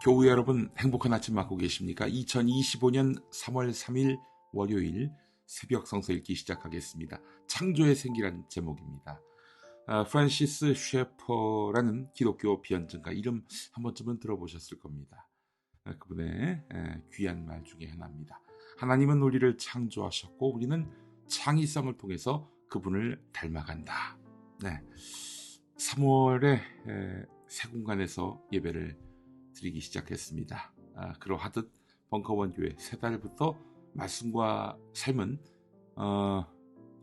교우 여러분, 행복한 아침 맞고 계십니까? 2025년 3월 3일 월요일 새벽 성서 읽기 시작하겠습니다. 창조의 생기란 제목입니다. 프란시스 셰퍼라는 기독교 비언증가, 이름 한 번쯤은 들어보셨을 겁니다. 그분의 귀한 말 중에 하나입니다. 하나님은 우리를 창조하셨고 우리는 창의성을 통해서 그분을 닮아간다. 3월에 세공간에서 예배를 드리기 시작했습니다. 그러하듯 벙커원교회 세 달부터 말씀과 삶은 더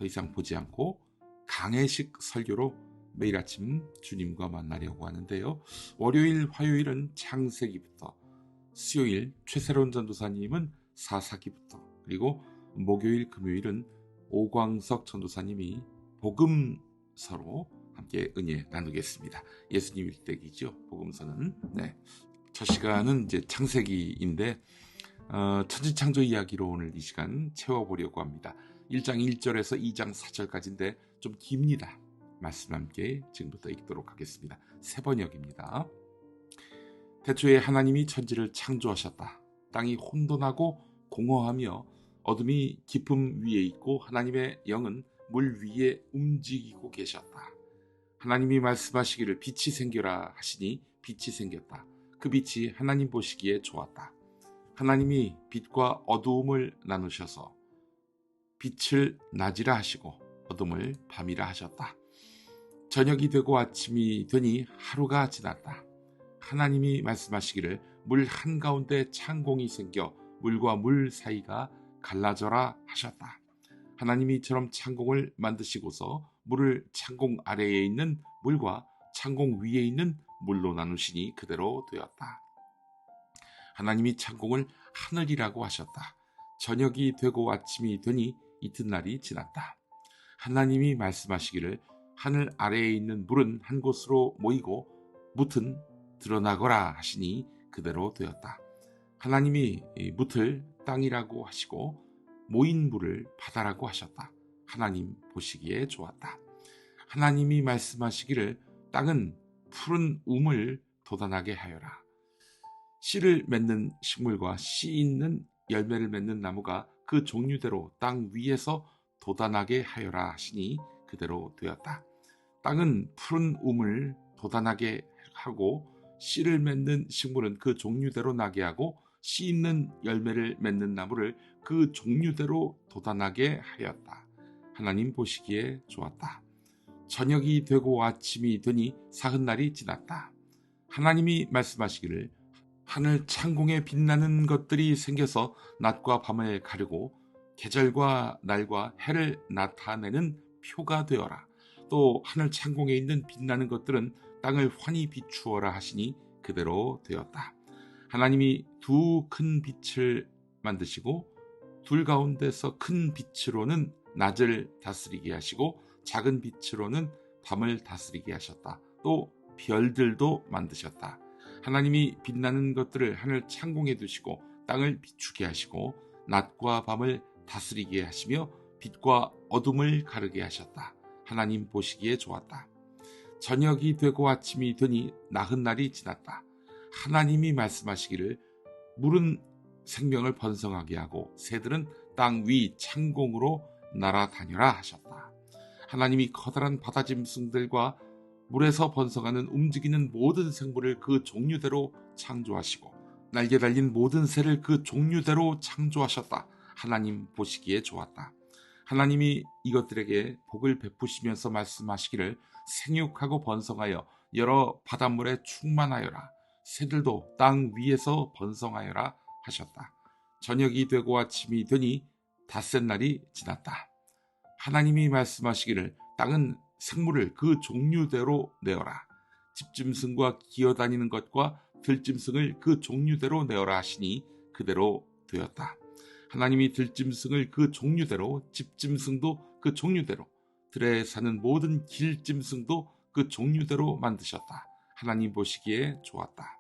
이상 보지 않고 강해식 설교로 매일 아침 주님과 만나려고 하는데요. 월요일, 화요일은 창세기부터, 수요일 최새로운 전도사님은 사사기부터, 그리고 목요일, 금요일은 오광석 전도사님이 복음서로 함께 은혜 나누겠습니다. 예수님 일대기죠. 복음서는. 첫 시간은 이제 창세기인데 천지창조 이야기로 오늘 이 시간 채워보려고 합니다. 1장 1절에서 2장 4절까지인데 좀 깁니다. 말씀 함께 지금부터 읽도록 하겠습니다. 새 번역입니다. 태초에 하나님이 천지를 창조하셨다. 땅이 혼돈하고 공허하며 어둠이 깊음 위에 있고 하나님의 영은 물 위에 움직이고 계셨다. 하나님이 말씀하시기를 빛이 생겨라 하시니 빛이 생겼다. 그 빛이 하나님 보시기에 좋았다. 하나님이 빛과 어두움을 나누셔서 빛을 낮이라 하시고 어둠을 밤이라 하셨다. 저녁이 되고 아침이 되니 하루가 지났다. 하나님이 말씀하시기를 물 한가운데 창공이 생겨 물과 물 사이가 갈라져라 하셨다. 하나님이 이처럼 창공을 만드시고서 물을 창공 아래에 있는 물과 창공 위에 있는 물로 나누시니 그대로 되었다. 하나님이 창공을 하늘이라고 하셨다. 저녁이 되고 아침이 되니 이튿날이 지났다. 하나님이 말씀하시기를 하늘 아래에 있는 물은 한 곳으로 모이고 뭇은 드러나거라 하시니 그대로 되었다. 하나님이 뭇을 땅이라고 하시고 모인 물을 바다라고 하셨다. 하나님 보시기에 좋았다. 하나님이 말씀하시기를 땅은 푸른 움을 돋아나게 하여라. 씨를 맺는 식물과 씨 있는 열매를 맺는 나무가 그 종류대로 땅 위에서 돋아나게 하여라 하시니 그대로 되었다. 땅은 푸른 움을 돋아나게 하고 씨를 맺는 식물은 그 종류대로 나게 하고 씨 있는 열매를 맺는 나무를 그 종류대로 돋아나게 하였다. 하나님 보시기에 좋았다. 저녁이 되고 아침이 되니 사흔날이 지났다. 하나님이 말씀하시기를 하늘 창공에 빛나는 것들이 생겨서 낮과 밤을 가르고 계절과 날과 해를 나타내는 표가 되어라. 또 하늘 창공에 있는 빛나는 것들은 땅을 환히 비추어라 하시니 그대로 되었다. 하나님이 두 큰 빛을 만드시고 둘 가운데서 큰 빛으로는 낮을 다스리게 하시고 작은 빛으로는 밤을 다스리게 하셨다. 또 별들도 만드셨다. 하나님이 빛나는 것들을 하늘 창공에 두시고 땅을 비추게 하시고 낮과 밤을 다스리게 하시며 빛과 어둠을 가르게 하셨다. 하나님 보시기에 좋았다. 저녁이 되고 아침이 되니 나흔날이 지났다. 하나님이 말씀하시기를 물은 생명을 번성하게 하고 새들은 땅 위 창공으로 날아다녀라 하셨다. 하나님이 커다란 바다짐승들과 물에서 번성하는 움직이는 모든 생물을 그 종류대로 창조하시고 날개 달린 모든 새를 그 종류대로 창조하셨다. 하나님 보시기에 좋았다. 하나님이 이것들에게 복을 베푸시면서 말씀하시기를 생육하고 번성하여 여러 바닷물에 충만하여라. 새들도 땅 위에서 번성하여라 하셨다. 저녁이 되고 아침이 되니 닷새 날이 지났다. 하나님이 말씀하시기를 땅은 생물을 그 종류대로 내어라. 집짐승과 기어다니는 것과 들짐승을 그 종류대로 내어라 하시니 그대로 되었다. 하나님이 들짐승을 그 종류대로, 집짐승도 그 종류대로, 들에 사는 모든 길짐승도 그 종류대로 만드셨다. 하나님 보시기에 좋았다.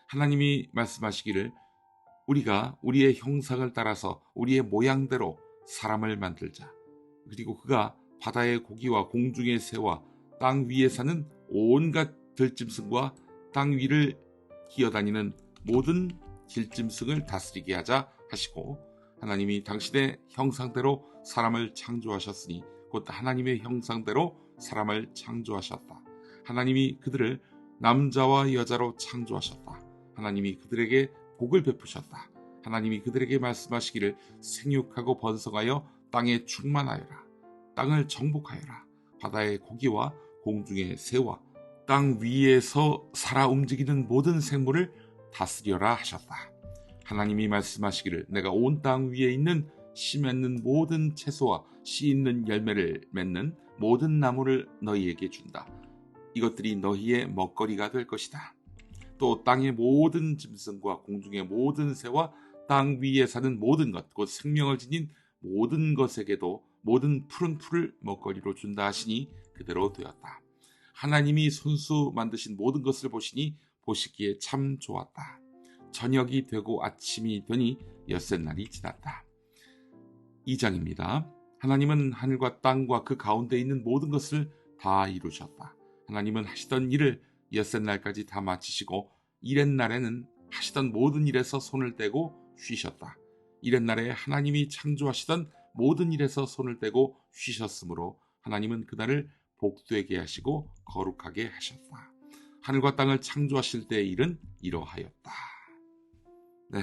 하나님이 말씀하시기를 우리가 우리의 형상을 따라서 우리의 모양대로 사람을 만들자. 그리고 그가 바다의 고기와 공중의 새와 땅 위에 사는 온갖 들짐승과 땅 위를 기어다니는 모든 길짐승을 다스리게 하자 하시고, 하나님이 당신의 형상대로 사람을 창조하셨으니 곧 하나님의 형상대로 사람을 창조하셨다. 하나님이 그들을 남자와 여자로 창조하셨다. 하나님이 그들에게 복을 베푸셨다. 하나님이 그들에게 말씀하시기를 생육하고 번성하여 땅에 충만하여라. 땅을 정복하여라. 바다의 고기와 공중의 새와 땅 위에서 살아 움직이는 모든 생물을 다스려라 하셨다. 하나님이 말씀하시기를 내가 온 땅 위에 있는 씨 맺는 모든 채소와 씨 있는 열매를 맺는 모든 나무를 너희에게 준다. 이것들이 너희의 먹거리가 될 것이다. 또 땅의 모든 짐승과 공중의 모든 새와 땅 위에 사는 모든 것, 곧 생명을 지닌 모든 것에게도 모든 푸른 풀을 먹거리로 준다 하시니 그대로 되었다. 하나님이 손수 만드신 모든 것을 보시니 보시기에 참 좋았다. 저녁이 되고 아침이 되니 엿새 날이 지났다. 2장입니다. 하나님은 하늘과 땅과 그 가운데 있는 모든 것을 다 이루셨다. 하나님은 하시던 일을 엿새 날까지 다 마치시고 이렛 날에는 하시던 모든 일에서 손을 떼고 쉬셨다. 이렛 날에 하나님이 창조하시던 모든 일에서 손을 떼고 쉬셨으므로 하나님은 그날을 복되게 하시고 거룩하게 하셨다. 하늘과 땅을 창조하실 때의 일은 이러하였다. 네,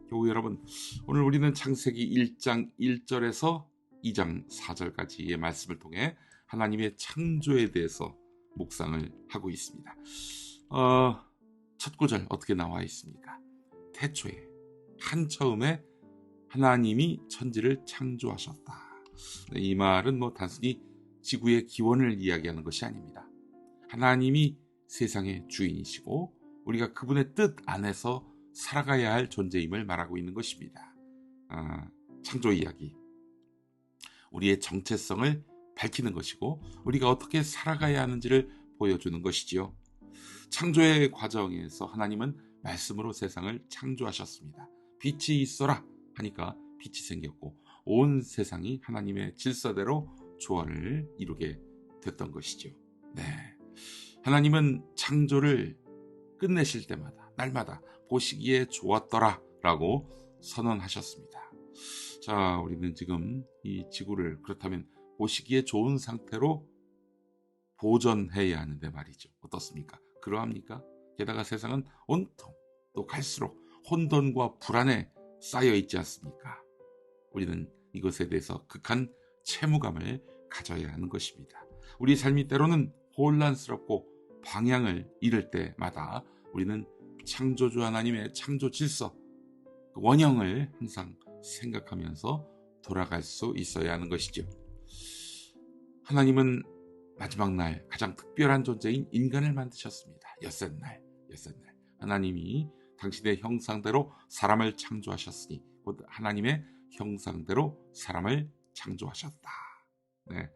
교우 여러분, 오늘 우리는 창세기 1장 1절에서 2장 4절까지의 말씀을 통해 하나님의 창조에 대해서 묵상을 하고 있습니다. 첫 구절 어떻게 나와 있습니까? 태초에 한처음에 하나님이 천지를 창조하셨다. 이 말은 단순히 지구의 기원을 이야기하는 것이 아닙니다. 하나님이 세상의 주인이시고 우리가 그분의 뜻 안에서 살아가야 할 존재임을 말하고 있는 것입니다. 창조 이야기, 우리의 정체성을 밝히는 것이고 우리가 어떻게 살아가야 하는지를 보여주는 것이지요. 창조의 과정에서 하나님은 말씀으로 세상을 창조하셨습니다. 빛이 있어라 하니까 빛이 생겼고 온 세상이 하나님의 질서대로 조화를 이루게 됐던 것이죠. 네, 하나님은 창조를 끝내실 때마다 날마다 보시기에 좋았더라 라고 선언하셨습니다. 자, 우리는 지금 이 지구를 그렇다면 보시기에 좋은 상태로 보존해야 하는데 말이죠. 어떻습니까? 그러합니까? 게다가 세상은 온통 또 갈수록 혼돈과 불안에 쌓여 있지 않습니까? 우리는 이것에 대해서 극한 채무감을 가져야 하는 것입니다. 우리 삶이 때로는 혼란스럽고 방향을 잃을 때마다 우리는 창조주 하나님의 창조 질서, 그 원형을 항상 생각하면서 돌아갈 수 있어야 하는 것이죠. 하나님은 마지막 날 가장 특별한 존재인 인간을 만드셨습니다. 엿새 날. 하나님이 당신의 형상대로 사람을 창조하셨으니 곧 하나님의 형상대로 사람을 창조하셨다. 네,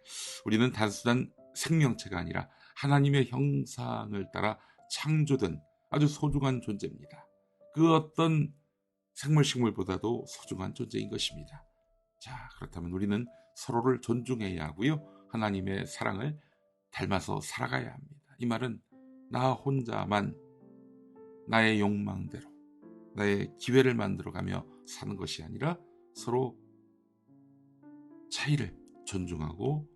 우리는 단순한 생명체가 아니라 하나님의 형상을 따라 창조된 아주 소중한 존재입니다. 그 어떤 생물식물보다도 소중한 존재인 것입니다. 자, 그렇다면 우리는 서로를 존중해야 하고요. 하나님의 사랑을 닮아서 살아가야 합니다. 이 말은 나 혼자만 나의 욕망대로 나의 기회를 만들어가며 사는 것이 아니라 서로 차이를 존중하고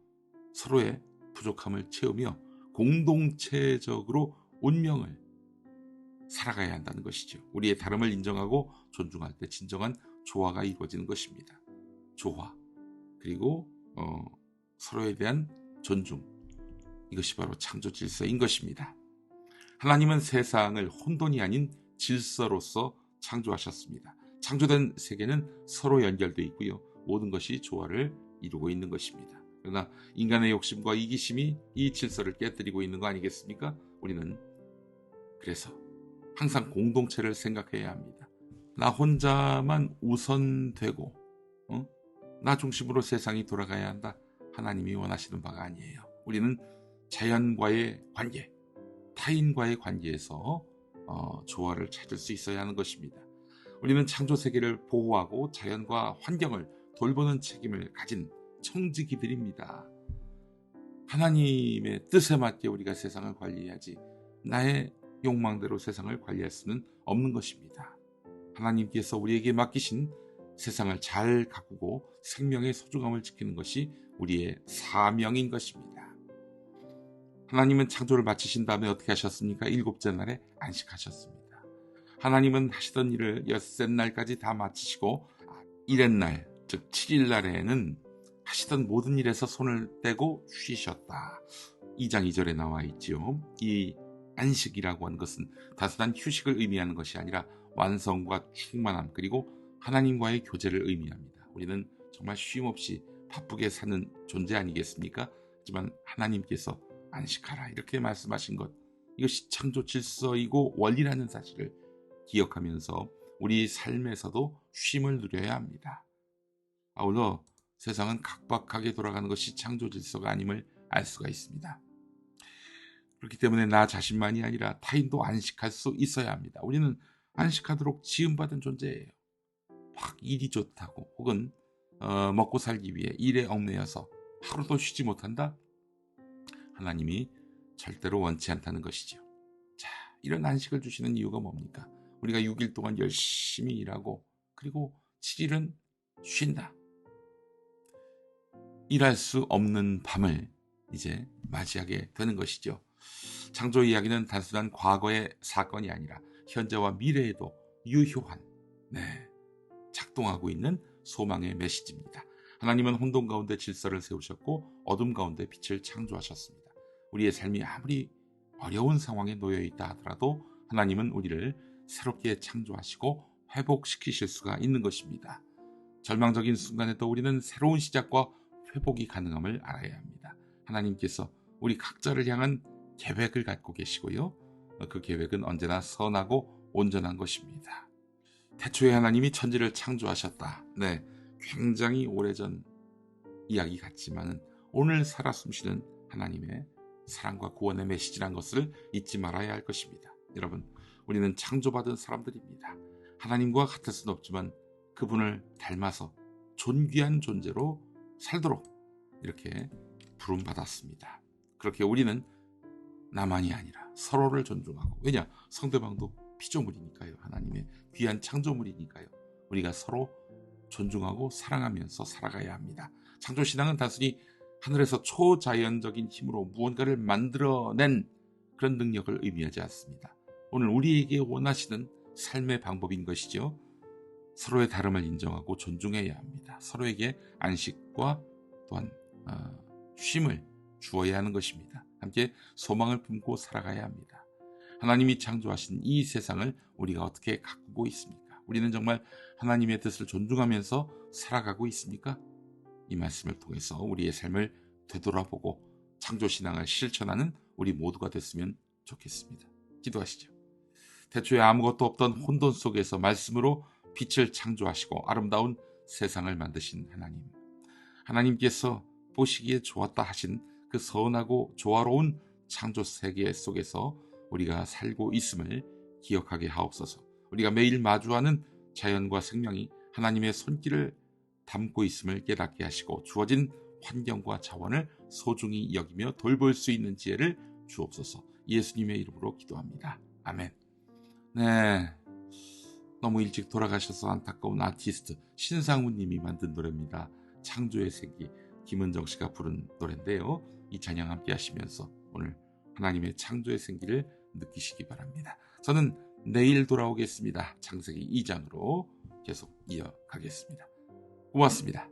서로의 부족함을 채우며 공동체적으로 운명을 살아가야 한다는 것이죠. 우리의 다름을 인정하고 존중할 때 진정한 조화가 이루어지는 것입니다. 조화, 그리고 서로에 대한 존중, 이것이 바로 창조 질서인 것입니다. 하나님은 세상을 혼돈이 아닌 질서로서 창조하셨습니다. 창조된 세계는 서로 연결되어 있고요. 모든 것이 조화를 이루고 있는 것입니다. 그러나 인간의 욕심과 이기심이 이 질서를 깨뜨리고 있는 거 아니겠습니까? 우리는 그래서 항상 공동체를 생각해야 합니다. 나 혼자만 우선되고 나 중심으로 세상이 돌아가야 한다. 하나님이 원하시는 바가 아니에요. 우리는 자연과의 관계, 타인과의 관계에서 조화를 찾을 수 있어야 하는 것입니다. 우리는 창조 세계를 보호하고 자연과 환경을 돌보는 책임을 가진 청지기들입니다. 하나님의 뜻에 맞게 우리가 세상을 관리해야지 나의 욕망대로 세상을 관리할 수는 없는 것입니다. 하나님께서 우리에게 맡기신 세상을 잘 가꾸고 생명의 소중함을 지키는 것이 우리의 사명인 것입니다. 하나님은 창조를 마치신 다음에 어떻게 하셨습니까? 7째 날에 안식하셨습니다. 하나님은 하시던 일을 13날까지 다 마치시고 1의 즉 7일 날에는 하시던 모든 일에서 손을 떼고 쉬셨다. 2장 2절에 나와 있지요. 이 안식이라고 하는 것은 단순한 휴식을 의미하는 것이 아니라 완성과 충만함 그리고 하나님과의 교제를 의미합니다. 우리는 정말 쉼없이 바쁘게 사는 존재 아니겠습니까? 하지만 하나님께서 안식하라 이렇게 말씀하신 것, 이것이 창조 질서이고 원리라는 사실을 기억하면서 우리 삶에서도 쉼을 누려야 합니다. 아울러 세상은 각박하게 돌아가는 것이 창조 질서가 아님을 알 수가 있습니다. 그렇기 때문에 나 자신만이 아니라 타인도 안식할 수 있어야 합니다. 우리는 안식하도록 지음받은 존재예요. 막 일이 좋다고 혹은 먹고 살기 위해 일에 얽매여서 하루도 쉬지 못한다? 하나님이 절대로 원치 않다는 것이죠. 자, 이런 안식을 주시는 이유가 뭡니까? 우리가 6일 동안 열심히 일하고 그리고 7일은 쉰다. 일할 수 없는 밤을 이제 맞이하게 되는 것이죠. 창조 이야기는 단순한 과거의 사건이 아니라 현재와 미래에도 유효한 작동하고 있는 소망의 메시지입니다. 하나님은 혼돈 가운데 질서를 세우셨고 어둠 가운데 빛을 창조하셨습니다. 우리의 삶이 아무리 어려운 상황에 놓여 있다 하더라도 하나님은 우리를 새롭게 창조하시고 회복시키실 수가 있는 것입니다. 절망적인 순간에도 우리는 새로운 시작과 회복이 가능함을 알아야 합니다. 하나님께서 우리 각자를 향한 계획을 갖고 계시고요. 그 계획은 언제나 선하고 온전한 것입니다. 태초에 하나님이 천지를 창조하셨다. 굉장히 오래전 이야기 같지만 오늘 살아 숨쉬는 하나님의 사랑과 구원의 메시지란 것을 잊지 말아야 할 것입니다. 여러분, 우리는 창조받은 사람들입니다. 하나님과 같을 수는 없지만 그분을 닮아서 존귀한 존재로 살도록 이렇게 부름받았습니다. 그렇게 우리는 나만이 아니라 서로를 존중하고, 왜냐? 상대방도 피조물이니까요. 하나님의 귀한 창조물이니까요. 우리가 서로 존중하고 사랑하면서 살아가야 합니다. 창조신앙은 단순히 하늘에서 초자연적인 힘으로 무언가를 만들어낸 그런 능력을 의미하지 않습니다. 오늘 우리에게 원하시는 삶의 방법인 것이죠. 서로의 다름을 인정하고 존중해야 합니다. 서로에게 안식과 또한 쉼을 주어야 하는 것입니다. 함께 소망을 품고 살아가야 합니다. 하나님이 창조하신 이 세상을 우리가 어떻게 가꾸고 있습니까? 우리는 정말 하나님의 뜻을 존중하면서 살아가고 있습니까? 이 말씀을 통해서 우리의 삶을 되돌아보고 창조신앙을 실천하는 우리 모두가 됐으면 좋겠습니다. 기도하시죠. 태초에 아무것도 없던 혼돈 속에서 말씀으로 빛을 창조하시고 아름다운 세상을 만드신 하나님. 하나님께서 보시기에 좋았다 하신 그 선하고 조화로운 창조 세계 속에서 우리가 살고 있음을 기억하게 하옵소서. 우리가 매일 마주하는 자연과 생명이 하나님의 손길을 담고 있음을 깨닫게 하시고 주어진 환경과 자원을 소중히 여기며 돌볼 수 있는 지혜를 주옵소서. 예수님의 이름으로 기도합니다. 아멘. 너무 일찍 돌아가셔서 안타까운 아티스트 신상우 님이 만든 노래입니다. 창조의 세기, 김은정 씨가 부른 노래인데요. 이 찬양 함께 하시면서 오늘 하나님의 창조의 생기를 느끼시기 바랍니다. 저는 내일 돌아오겠습니다. 창세기 2장으로 계속 이어가겠습니다. 고맙습니다.